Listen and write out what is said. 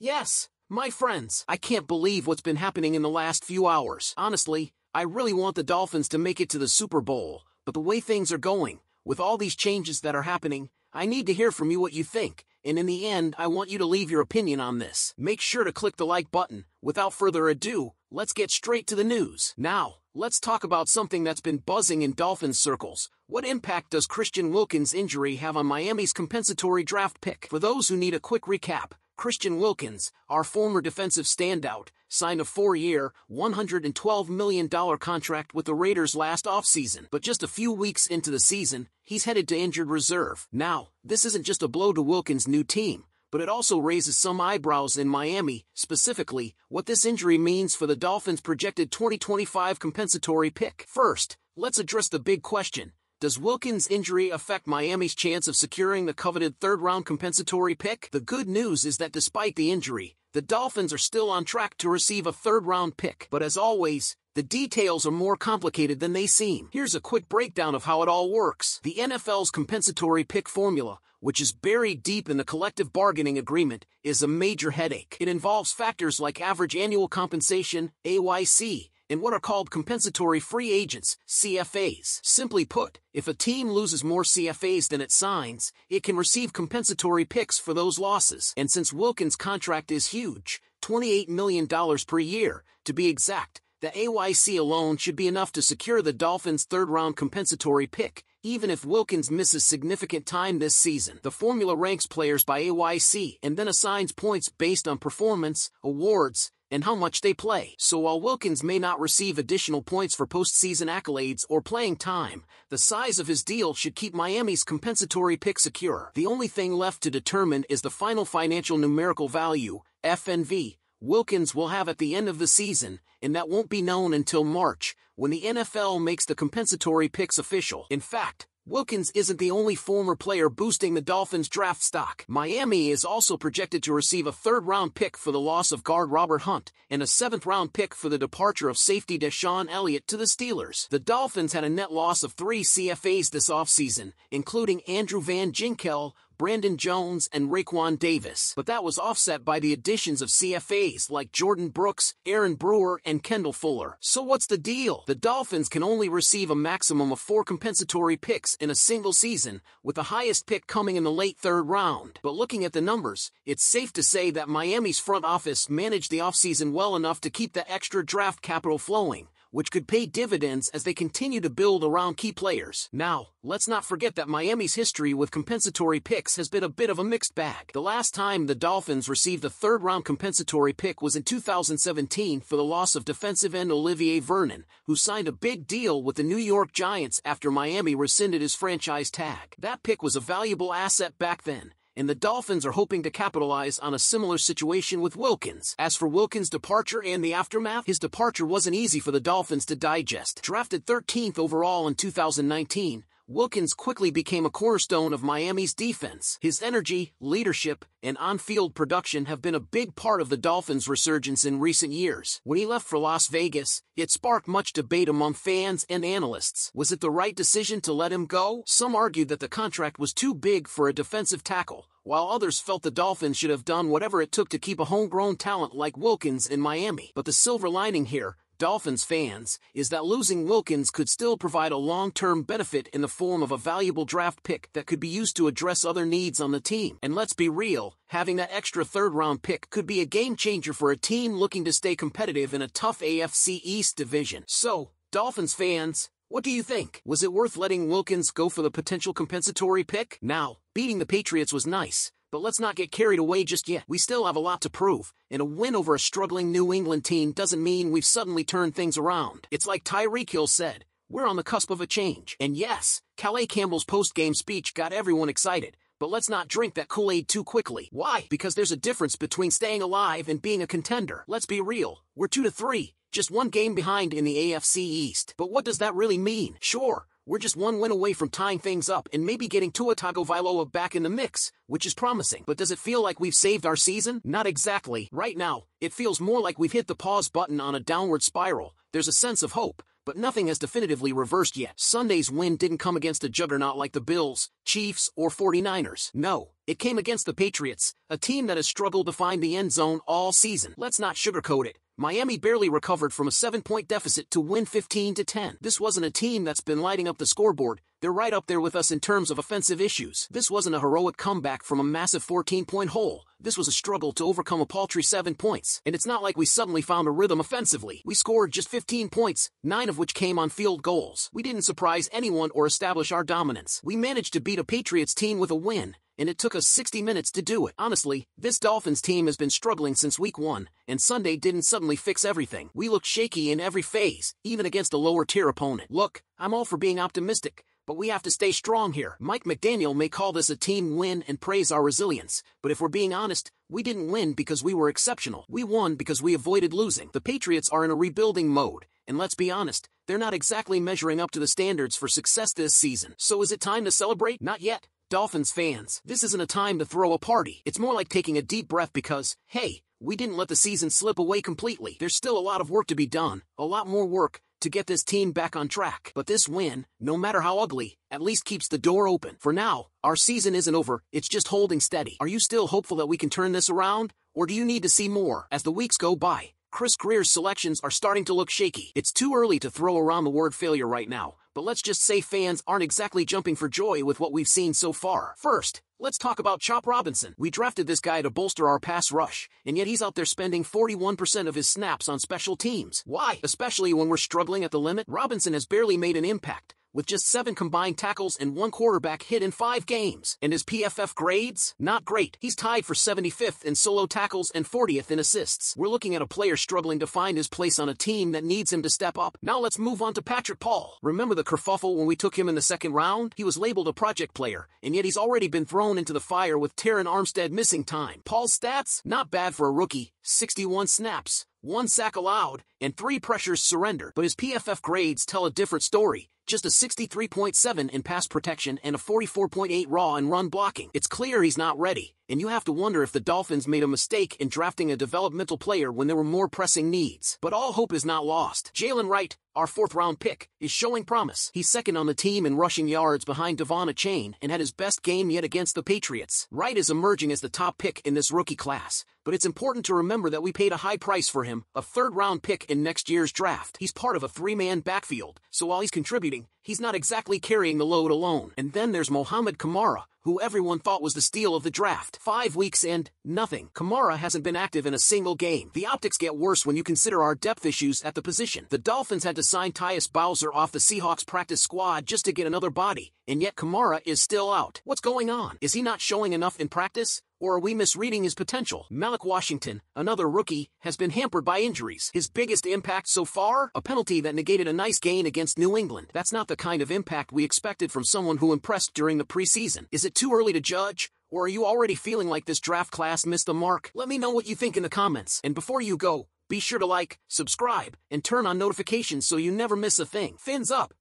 Yes, my friends, I can't believe what's been happening in the last few hours. Honestly, I really want the Dolphins to make it to the Super Bowl, but the way things are going, with all these changes that are happening, I need to hear from you what you think, and in the end, I want you to leave your opinion on this. Make sure to click the like button. Without further ado, let's get straight to the news. Now, let's talk about something that's been buzzing in Dolphins circles. What impact does Christian Wilkins' injury have on Miami's compensatory draft pick? For those who need a quick recap, Christian Wilkins, our former defensive standout, signed a 4-year, $112 million contract with the Raiders last offseason. But just a few weeks into the season, he's headed to injured reserve. Now, this isn't just a blow to Wilkins' new team, but it also raises some eyebrows in Miami, specifically, what this injury means for the Dolphins' projected 2025 compensatory pick. First, let's address the big question. Does Wilkins' injury affect Miami's chance of securing the coveted third-round compensatory pick? The good news is that despite the injury, the Dolphins are still on track to receive a third-round pick. But as always, the details are more complicated than they seem. Here's a quick breakdown of how it all works. The NFL's compensatory pick formula, which is buried deep in the collective bargaining agreement, is a major headache. It involves factors like average annual compensation, AYC, and what are called compensatory free agents, CFAs. Simply put, if a team loses more CFAs than it signs, it can receive compensatory picks for those losses. And since Wilkins' contract is huge, $28 million per year, to be exact, the AYC alone should be enough to secure the Dolphins' third-round compensatory pick, even if Wilkins misses significant time this season. The formula ranks players by AYC and then assigns points based on performance, awards, and how much they play. So while Wilkins may not receive additional points for postseason accolades or playing time, the size of his deal should keep Miami's compensatory pick secure. The only thing left to determine is the final financial numerical value, FNV, Wilkins will have at the end of the season, and that won't be known until March, when the NFL makes the compensatory picks official. In fact, Wilkins isn't the only former player boosting the Dolphins' draft stock. Miami is also projected to receive a third-round pick for the loss of guard Robert Hunt and a seventh-round pick for the departure of safety Deshaun Elliott to the Steelers. The Dolphins had a net loss of 3 CFAs this offseason, including Andrew Van Ginkel, Brandon Jones, and Raekwon Davis. But that was offset by the additions of CFAs like Jordan Brooks, Aaron Brewer, and Kendall Fuller. So what's the deal? The Dolphins can only receive a maximum of 4 compensatory picks in a single season, with the highest pick coming in the late third round. But looking at the numbers, it's safe to say that Miami's front office managed the offseason well enough to keep the extra draft capital flowing, which could pay dividends as they continue to build around key players. Now, let's not forget that Miami's history with compensatory picks has been a bit of a mixed bag. The last time the Dolphins received a third-round compensatory pick was in 2017 for the loss of defensive end Olivier Vernon, who signed a big deal with the New York Giants after Miami rescinded his franchise tag. That pick was a valuable asset back then, and the Dolphins are hoping to capitalize on a similar situation with Wilkins. As for Wilkins' departure and the aftermath, his departure wasn't easy for the Dolphins to digest. Drafted 13th overall in 2019, Wilkins quickly became a cornerstone of Miami's defense. His energy, leadership, and on-field production have been a big part of the Dolphins' resurgence in recent years. When he left for Las Vegas, it sparked much debate among fans and analysts. Was it the right decision to let him go? Some argued that the contract was too big for a defensive tackle, while others felt the Dolphins should have done whatever it took to keep a homegrown talent like Wilkins in Miami. But the silver lining here, Dolphins fans, is that losing Wilkins could still provide a long-term benefit in the form of a valuable draft pick that could be used to address other needs on the team. And let's be real, having that extra third-round pick could be a game-changer for a team looking to stay competitive in a tough AFC East division. So, Dolphins fans, what do you think? Was it worth letting Wilkins go for the potential compensatory pick? Now, beating the Patriots was nice, but let's not get carried away just yet. We still have a lot to prove, and a win over a struggling New England team doesn't mean we've suddenly turned things around. It's like Tyreek Hill said, we're on the cusp of a change. And yes, Calais Campbell's post-game speech got everyone excited, but let's not drink that Kool-Aid too quickly. Why? Because there's a difference between staying alive and being a contender. Let's be real, we're 2-3, just one game behind in the AFC East. But what does that really mean? Sure, we're just one win away from tying things up and maybe getting Tua Tagovailoa back in the mix, which is promising. But does it feel like we've saved our season? Not exactly. Right now, it feels more like we've hit the pause button on a downward spiral. There's a sense of hope, but nothing has definitively reversed yet. Sunday's win didn't come against a juggernaut like the Bills, Chiefs, or 49ers. No, it came against the Patriots, a team that has struggled to find the end zone all season. Let's not sugarcoat it. Miami barely recovered from a 7-point deficit to win 15-10. This wasn't a team that's been lighting up the scoreboard. They're right up there with us in terms of offensive issues. This wasn't a heroic comeback from a massive 14-point hole. This was a struggle to overcome a paltry 7 points. And it's not like we suddenly found a rhythm offensively. We scored just 15 points, 9 of which came on field goals. We didn't surprise anyone or establish our dominance. We managed to beat a Patriots team with a win, and it took us 60 minutes to do it. Honestly, this Dolphins team has been struggling since week 1, and Sunday didn't suddenly fix everything. We looked shaky in every phase, even against a lower-tier opponent. Look, I'm all for being optimistic, but we have to stay strong here. Mike McDaniel may call this a team win and praise our resilience, but if we're being honest, we didn't win because we were exceptional. We won because we avoided losing. The Patriots are in a rebuilding mode, and let's be honest, they're not exactly measuring up to the standards for success this season. So is it time to celebrate? Not yet. Dolphins fans, this isn't a time to throw a party. It's more like taking a deep breath because, hey, we didn't let the season slip away completely. There's still a lot of work to be done, a lot more work, to get this team back on track. But this win, no matter how ugly, at least keeps the door open. For now, our season isn't over, it's just holding steady. Are you still hopeful that we can turn this around, or do you need to see more? As the weeks go by, Chris Greer's selections are starting to look shaky. It's too early to throw around the word failure right now, but let's just say fans aren't exactly jumping for joy with what we've seen so far. First, let's talk about Chop Robinson. We drafted this guy to bolster our pass rush, and yet he's out there spending 41% of his snaps on special teams. Why? Especially when we're struggling at the limit. Robinson has barely made an impact, with just 7 combined tackles and 1 quarterback hit in 5 games. And his PFF grades? Not great. He's tied for 75th in solo tackles and 40th in assists. We're looking at a player struggling to find his place on a team that needs him to step up. Now let's move on to Patrick Paul. Remember the kerfuffle when we took him in the 2nd round? He was labeled a project player, and yet he's already been thrown into the fire with Terran Armstead missing time. Paul's stats? Not bad for a rookie. 61 snaps, 1 sack allowed, and 3 pressures surrendered. But his PFF grades tell a different story. Just a 63.7 in pass protection and a 44.8 raw in run blocking. It's clear he's not ready, and you have to wonder if the Dolphins made a mistake in drafting a developmental player when there were more pressing needs. But all hope is not lost. Jalen Wright, our 4th-round pick, is showing promise. He's 2nd on the team in rushing yards behind Devon Achane and had his best game yet against the Patriots. Wright is emerging as the top pick in this rookie class, but it's important to remember that we paid a high price for him, a 3rd-round pick in next year's draft. He's part of a 3-man backfield, so while he's contributing, he's not exactly carrying the load alone. And then there's Mohamed Kamara, who everyone thought was the steal of the draft. 5 weeks and nothing. Kamara hasn't been active in a single game. The optics get worse when you consider our depth issues at the position. The Dolphins had to sign Tyus Bowser off the Seahawks practice squad just to get another body, and yet Kamara is still out. What's going on? Is he not showing enough in practice? Or are we misreading his potential? Malik Washington, another rookie, has been hampered by injuries. His biggest impact so far? A penalty that negated a nice gain against New England. That's not the kind of impact we expected from someone who impressed during the preseason. Is it too early to judge? Or are you already feeling like this draft class missed the mark? Let me know what you think in the comments. And before you go, be sure to like, subscribe, and turn on notifications so you never miss a thing. Fins up!